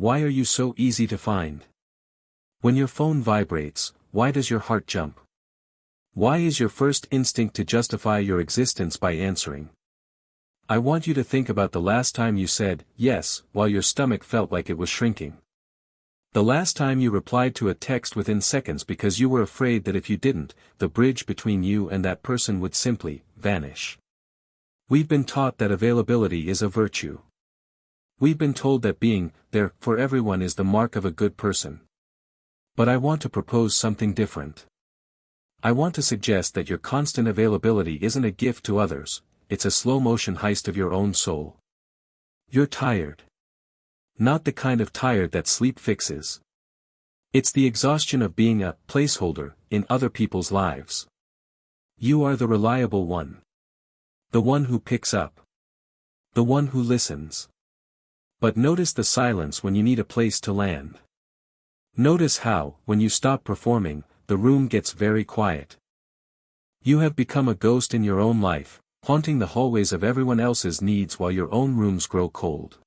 Why are you so easy to find? When your phone vibrates, why does your heart jump? Why is your first instinct to justify your existence by answering? I want you to think about the last time you said, yes, while your stomach felt like it was shrinking. The last time you replied to a text within seconds because you were afraid that if you didn't, the bridge between you and that person would simply vanish. We've been taught that availability is a virtue. We've been told that being there for everyone is the mark of a good person. But I want to propose something different. I want to suggest that your constant availability isn't a gift to others, it's a slow-motion heist of your own soul. You're tired. Not the kind of tired that sleep fixes. It's the exhaustion of being a placeholder in other people's lives. You are the reliable one. The one who picks up. The one who listens. But notice the silence when you need a place to land. Notice how, when you stop performing, the room gets very quiet. You have become a ghost in your own life, haunting the hallways of everyone else's needs while your own rooms grow cold.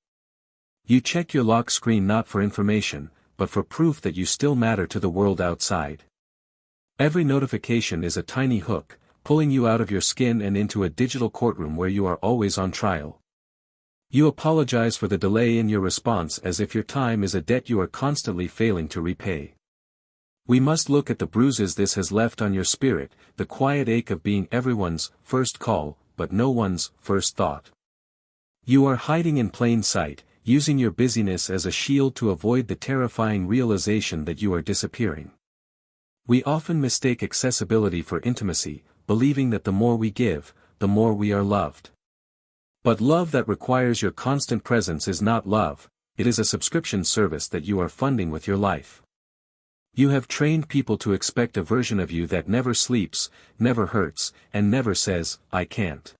You check your lock screen not for information, but for proof that you still matter to the world outside. Every notification is a tiny hook, pulling you out of your skin and into a digital courtroom where you are always on trial. You apologize for the delay in your response as if your time is a debt you are constantly failing to repay. We must look at the bruises this has left on your spirit, the quiet ache of being everyone's first call, but no one's first thought. You are hiding in plain sight, using your busyness as a shield to avoid the terrifying realization that you are disappearing. We often mistake accessibility for intimacy, believing that the more we give, the more we are loved. But love that requires your constant presence is not love, it is a subscription service that you are funding with your life. You have trained people to expect a version of you that never sleeps, never hurts, and never says, I can't.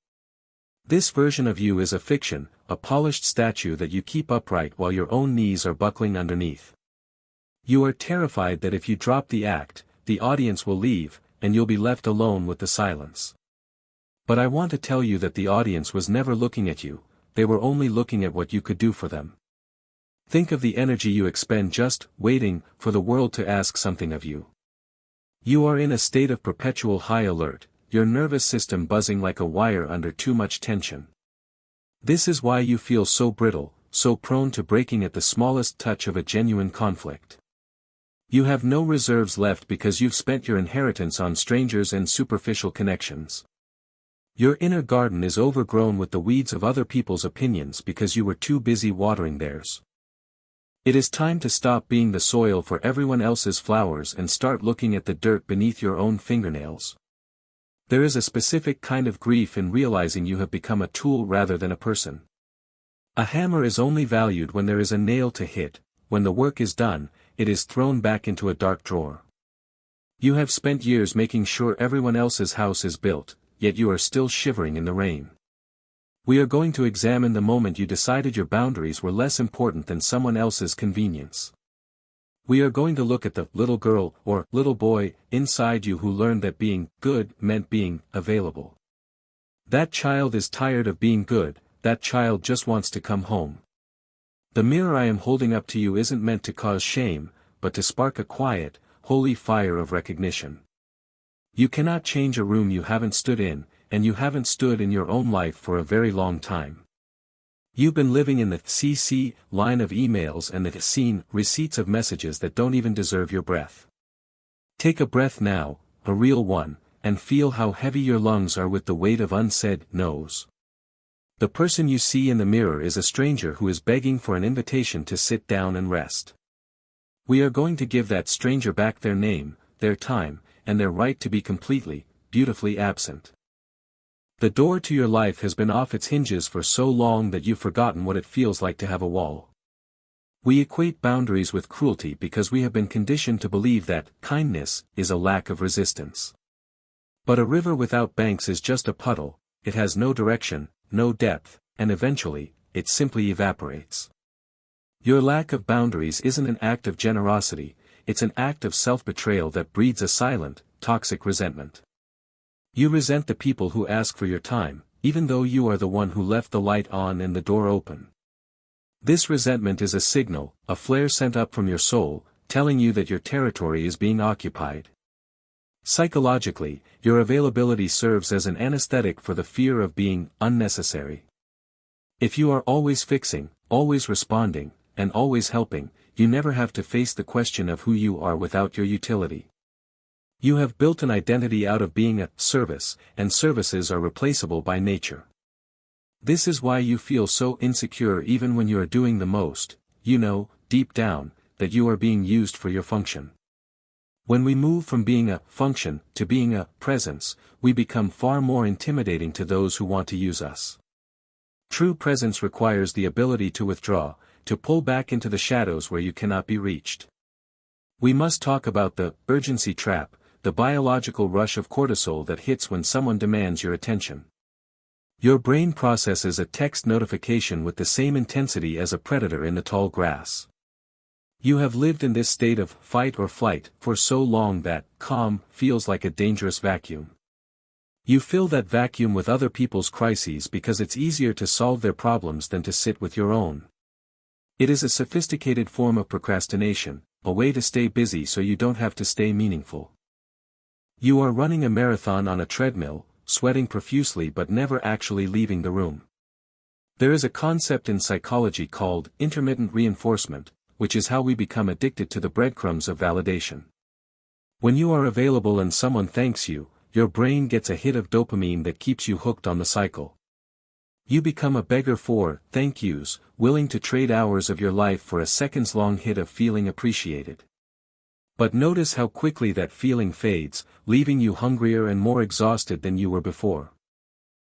This version of you is a fiction, a polished statue that you keep upright while your own knees are buckling underneath. You are terrified that if you drop the act, the audience will leave, and you'll be left alone with the silence. But I want to tell you that the audience was never looking at you, they were only looking at what you could do for them. Think of the energy you expend just waiting for the world to ask something of you. You are in a state of perpetual high alert, your nervous system buzzing like a wire under too much tension. This is why you feel so brittle, so prone to breaking at the smallest touch of a genuine conflict. You have no reserves left because you've spent your inheritance on strangers and superficial connections. Your inner garden is overgrown with the weeds of other people's opinions because you were too busy watering theirs. It is time to stop being the soil for everyone else's flowers and start looking at the dirt beneath your own fingernails. There is a specific kind of grief in realizing you have become a tool rather than a person. A hammer is only valued when there is a nail to hit, when the work is done, it is thrown back into a dark drawer. You have spent years making sure everyone else's house is built, yet you are still shivering in the rain. We are going to examine the moment you decided your boundaries were less important than someone else's convenience. We are going to look at the little girl or little boy inside you who learned that being good meant being available. That child is tired of being good, that child just wants to come home. The mirror I am holding up to you isn't meant to cause shame, but to spark a quiet, holy fire of recognition. You cannot change a room you haven't stood in, and you haven't stood in your own life for a very long time. You've been living in the CC line of emails and the seen receipts of messages that don't even deserve your breath. Take a breath now, a real one, and feel how heavy your lungs are with the weight of unsaid no's. The person you see in the mirror is a stranger who is begging for an invitation to sit down and rest. We are going to give that stranger back their name, their time, and their right to be completely, beautifully absent. The door to your life has been off its hinges for so long that you've forgotten what it feels like to have a wall. We equate boundaries with cruelty because we have been conditioned to believe that kindness is a lack of resistance. But a river without banks is just a puddle, it has no direction, no depth, and eventually, it simply evaporates. Your lack of boundaries isn't an act of generosity, it's an act of self-betrayal that breeds a silent, toxic resentment. You resent the people who ask for your time, even though you are the one who left the light on and the door open. This resentment is a signal, a flare sent up from your soul, telling you that your territory is being occupied. Psychologically, your availability serves as an anesthetic for the fear of being unnecessary. If you are always fixing, always responding, and always helping, you never have to face the question of who you are without your utility. You have built an identity out of being a service, and services are replaceable by nature. This is why you feel so insecure even when you are doing the most. You know, deep down, that you are being used for your function. When we move from being a function to being a presence, we become far more intimidating to those who want to use us. True presence requires the ability to withdraw, to pull back into the shadows where you cannot be reached. We must talk about the urgency trap, the biological rush of cortisol that hits when someone demands your attention. Your brain processes a text notification with the same intensity as a predator in the tall grass. You have lived in this state of fight or flight for so long that calm feels like a dangerous vacuum. You fill that vacuum with other people's crises because it's easier to solve their problems than to sit with your own. It is a sophisticated form of procrastination, a way to stay busy so you don't have to stay meaningful. You are running a marathon on a treadmill, sweating profusely but never actually leaving the room. There is a concept in psychology called intermittent reinforcement, which is how we become addicted to the breadcrumbs of validation. When you are available and someone thanks you, your brain gets a hit of dopamine that keeps you hooked on the cycle. You become a beggar for thank yous, willing to trade hours of your life for a seconds-long hit of feeling appreciated. But notice how quickly that feeling fades, leaving you hungrier and more exhausted than you were before.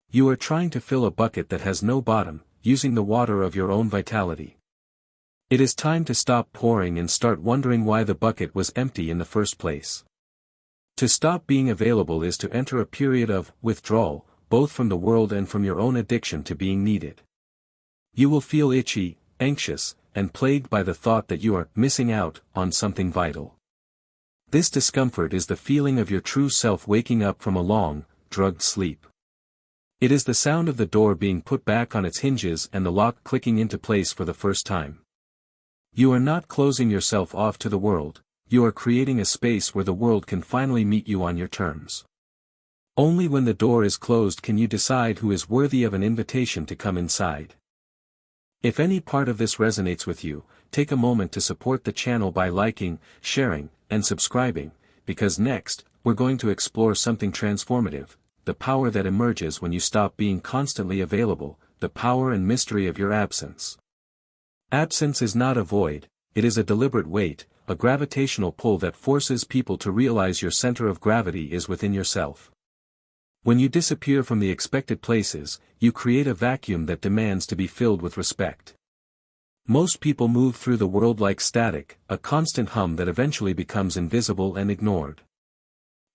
You are trying to fill a bucket that has no bottom, using the water of your own vitality. It is time to stop pouring and start wondering why the bucket was empty in the first place. To stop being available is to enter a period of withdrawal, both from the world and from your own addiction to being needed. You will feel itchy, anxious, and plagued by the thought that you are missing out on something vital. This discomfort is the feeling of your true self waking up from a long, drugged sleep. It is the sound of the door being put back on its hinges and the lock clicking into place for the first time. You are not closing yourself off to the world, you are creating a space where the world can finally meet you on your terms. Only when the door is closed can you decide who is worthy of an invitation to come inside. If any part of this resonates with you, take a moment to support the channel by liking, sharing, and subscribing, because next, we're going to explore something transformative, the power that emerges when you stop being constantly available, the power and mystery of your absence. Absence is not a void, it is a deliberate weight, a gravitational pull that forces people to realize your center of gravity is within yourself. When you disappear from the expected places, you create a vacuum that demands to be filled with respect. Most people move through the world like static, a constant hum that eventually becomes invisible and ignored.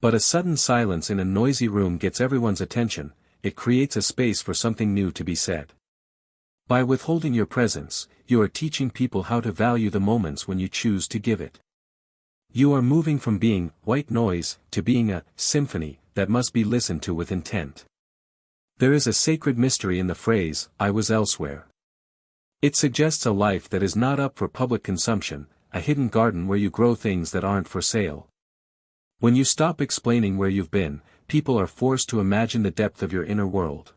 But a sudden silence in a noisy room gets everyone's attention, it creates a space for something new to be said. By withholding your presence, you are teaching people how to value the moments when you choose to give it. You are moving from being white noise to being a symphony that must be listened to with intent. There is a sacred mystery in the phrase, "I was elsewhere." It suggests a life that is not up for public consumption, a hidden garden where you grow things that aren't for sale. When you stop explaining where you've been, people are forced to imagine the depth of your inner world.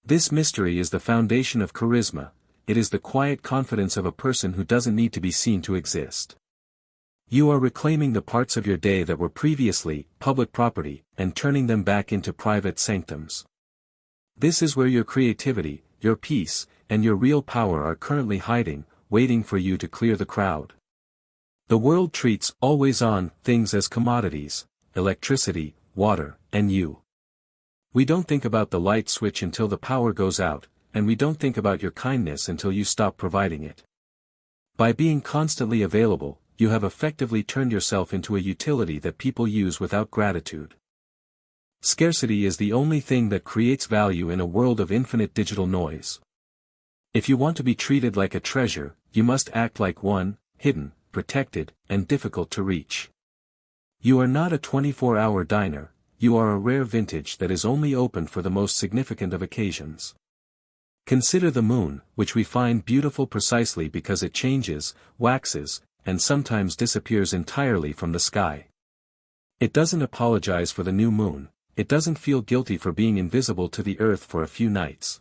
This mystery is the foundation of charisma, it is the quiet confidence of a person who doesn't need to be seen to exist. You are reclaiming the parts of your day that were previously public property, and turning them back into private sanctums. This is where your creativity, your peace, and your real power are currently hiding, waiting for you to clear the crowd. The world treats always-on things as commodities, electricity, water, and you. We don't think about the light switch until the power goes out, and we don't think about your kindness until you stop providing it. By being constantly available, you have effectively turned yourself into a utility that people use without gratitude. Scarcity is the only thing that creates value in a world of infinite digital noise. If you want to be treated like a treasure, you must act like one, hidden, protected, and difficult to reach. You are not a 24-hour diner, you are a rare vintage that is only open for the most significant of occasions. Consider the moon, which we find beautiful precisely because it changes, waxes, and sometimes disappears entirely from the sky. It doesn't apologize for the new moon, it doesn't feel guilty for being invisible to the earth for a few nights.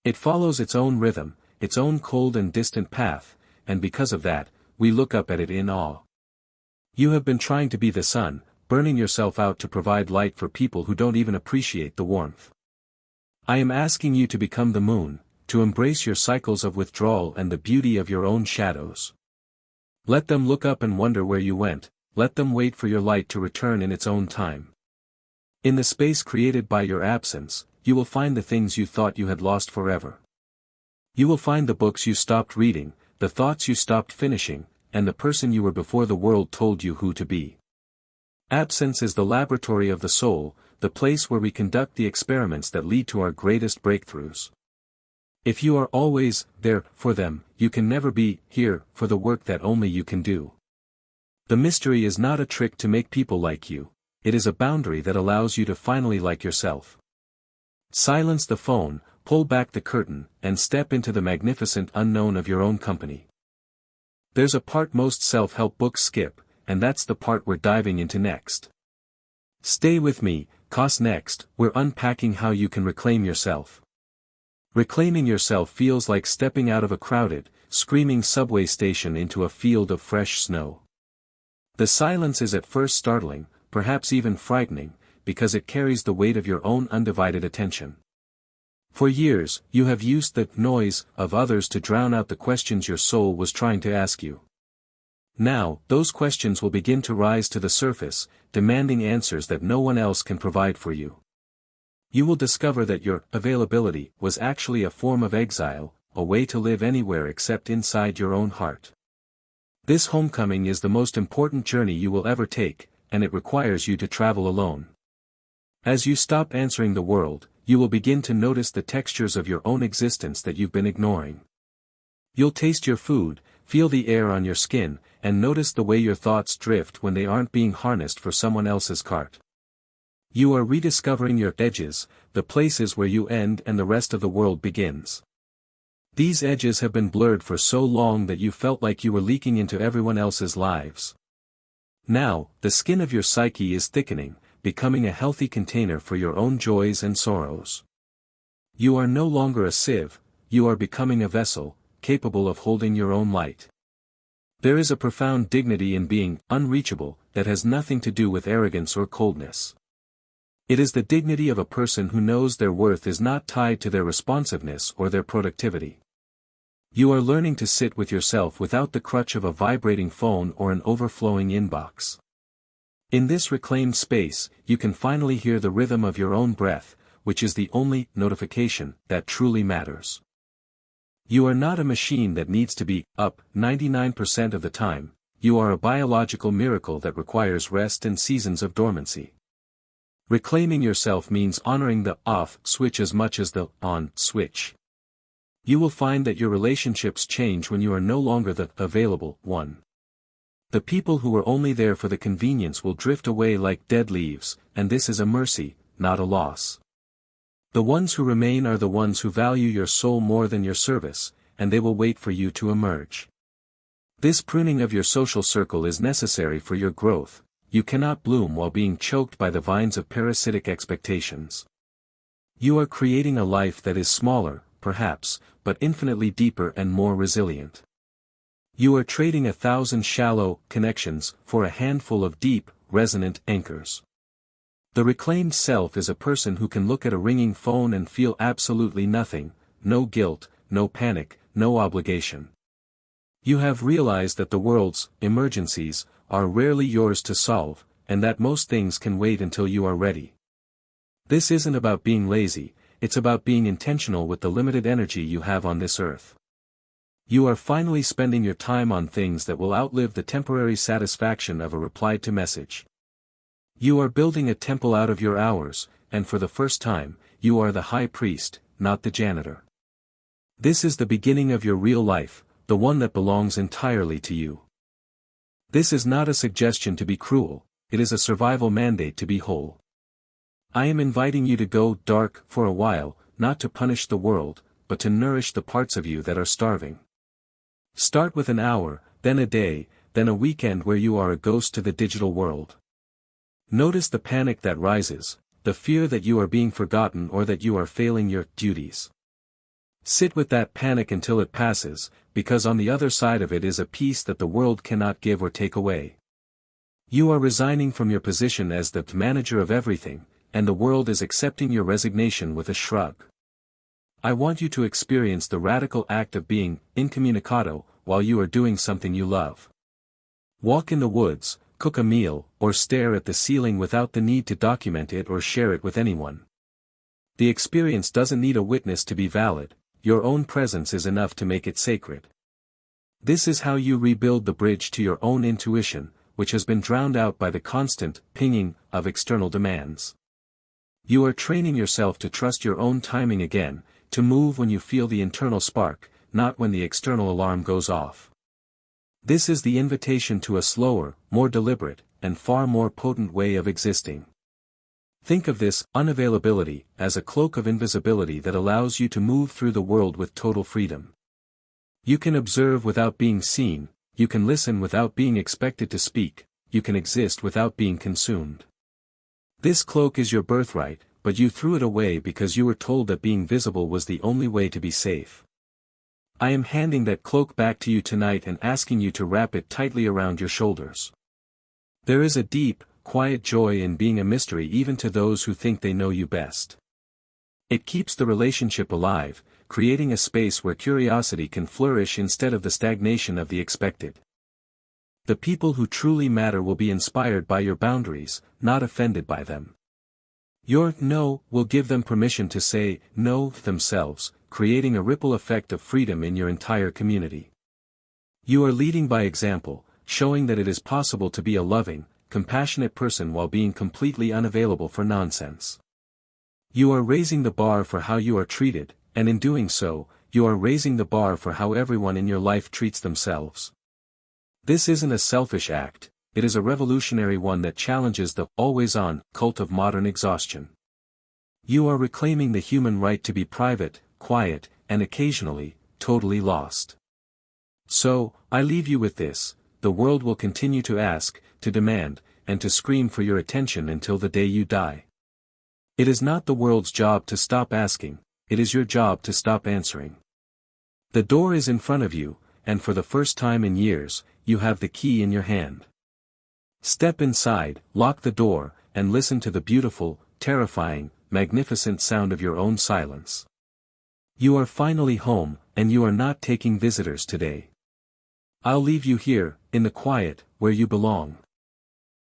It follows its own rhythm, its own cold and distant path, and because of that, we look up at it in awe. You have been trying to be the sun, burning yourself out to provide light for people who don't even appreciate the warmth. I am asking you to become the moon, to embrace your cycles of withdrawal and the beauty of your own shadows. Let them look up and wonder where you went, let them wait for your light to return in its own time. In the space created by your absence, you will find the things you thought you had lost forever. You will find the books you stopped reading, the thoughts you stopped finishing, and the person you were before the world told you who to be. Absence is the laboratory of the soul, the place where we conduct the experiments that lead to our greatest breakthroughs. If you are always there for them, you can never be here for the work that only you can do. The mystery is not a trick to make people like you, it is a boundary that allows you to finally like yourself. Silence the phone, pull back the curtain, and step into the magnificent unknown of your own company. There's a part most self-help books skip, and that's the part we're diving into next. Stay with me, 'cause next, we're unpacking how you can reclaim yourself. Reclaiming yourself feels like stepping out of a crowded, screaming subway station into a field of fresh snow. The silence is at first startling, perhaps even frightening, because it carries the weight of your own undivided attention. For years, you have used the noise of others to drown out the questions your soul was trying to ask you. Now, those questions will begin to rise to the surface, demanding answers that no one else can provide for you. You will discover that your availability was actually a form of exile, a way to live anywhere except inside your own heart. This homecoming is the most important journey you will ever take, and it requires you to travel alone. As you stop answering the world, you will begin to notice the textures of your own existence that you've been ignoring. You'll taste your food, feel the air on your skin, and notice the way your thoughts drift when they aren't being harnessed for someone else's cart. You are rediscovering your edges, the places where you end and the rest of the world begins. These edges have been blurred for so long that you felt like you were leaking into everyone else's lives. Now, the skin of your psyche is thickening, becoming a healthy container for your own joys and sorrows. You are no longer a sieve, you are becoming a vessel, capable of holding your own light. There is a profound dignity in being unreachable that has nothing to do with arrogance or coldness. It is the dignity of a person who knows their worth is not tied to their responsiveness or their productivity. You are learning to sit with yourself without the crutch of a vibrating phone or an overflowing inbox. In this reclaimed space, you can finally hear the rhythm of your own breath, which is the only notification that truly matters. You are not a machine that needs to be up 99% of the time, you are a biological miracle that requires rest and seasons of dormancy. Reclaiming yourself means honoring the off switch as much as the on switch. You will find that your relationships change when you are no longer the available one. The people who were only there for the convenience will drift away like dead leaves, and this is a mercy, not a loss. The ones who remain are the ones who value your soul more than your service, and they will wait for you to emerge. This pruning of your social circle is necessary for your growth. You cannot bloom while being choked by the vines of parasitic expectations. You are creating a life that is smaller, perhaps, but infinitely deeper and more resilient. You are trading 1,000 shallow connections for a handful of deep, resonant anchors. The reclaimed self is a person who can look at a ringing phone and feel absolutely nothing, no guilt, no panic, no obligation. You have realized that the world's emergencies are rarely yours to solve, and that most things can wait until you are ready. This isn't about being lazy, it's about being intentional with the limited energy you have on this earth. You are finally spending your time on things that will outlive the temporary satisfaction of a replied to message. You are building a temple out of your hours, and for the first time, you are the high priest, not the janitor. This is the beginning of your real life, the one that belongs entirely to you. This is not a suggestion to be cruel, it is a survival mandate to be whole. I am inviting you to go dark for a while, not to punish the world, but to nourish the parts of you that are starving. Start with an hour, then a day, then a weekend where you are a ghost to the digital world. Notice the panic that rises, the fear that you are being forgotten or that you are failing your duties. Sit with that panic until it passes, because on the other side of it is a peace that the world cannot give or take away. You are resigning from your position as the manager of everything, and the world is accepting your resignation with a shrug. I want you to experience the radical act of being incommunicado while you are doing something you love. Walk in the woods, cook a meal, or stare at the ceiling without the need to document it or share it with anyone. The experience doesn't need a witness to be valid, your own presence is enough to make it sacred. This is how you rebuild the bridge to your own intuition, which has been drowned out by the constant pinging of external demands. You are training yourself to trust your own timing again, to move when you feel the internal spark, not when the external alarm goes off. This is the invitation to a slower, more deliberate, and far more potent way of existing. Think of this unavailability as a cloak of invisibility that allows you to move through the world with total freedom. You can observe without being seen, you can listen without being expected to speak, you can exist without being consumed. This cloak is your birthright, but you threw it away because you were told that being visible was the only way to be safe. I am handing that cloak back to you tonight and asking you to wrap it tightly around your shoulders. There is a deep, quiet joy in being a mystery even to those who think they know you best. It keeps the relationship alive, creating a space where curiosity can flourish instead of the stagnation of the expected. The people who truly matter will be inspired by your boundaries, not offended by them. Your no will give them permission to say no themselves, creating a ripple effect of freedom in your entire community. You are leading by example, showing that it is possible to be a loving, compassionate person while being completely unavailable for nonsense. You are raising the bar for how you are treated, and in doing so, you are raising the bar for how everyone in your life treats themselves. This isn't a selfish act, it is a revolutionary one that challenges the always-on cult of modern exhaustion. You are reclaiming the human right to be private, quiet, and occasionally, totally lost. So, I leave you with this: the world will continue to ask, to demand, and to scream for your attention until the day you die. It is not the world's job to stop asking, it is your job to stop answering. The door is in front of you, and for the first time in years, you have the key in your hand. Step inside, lock the door, and listen to the beautiful, terrifying, magnificent sound of your own silence. You are finally home, and you are not taking visitors today. I'll leave you here, in the quiet, where you belong.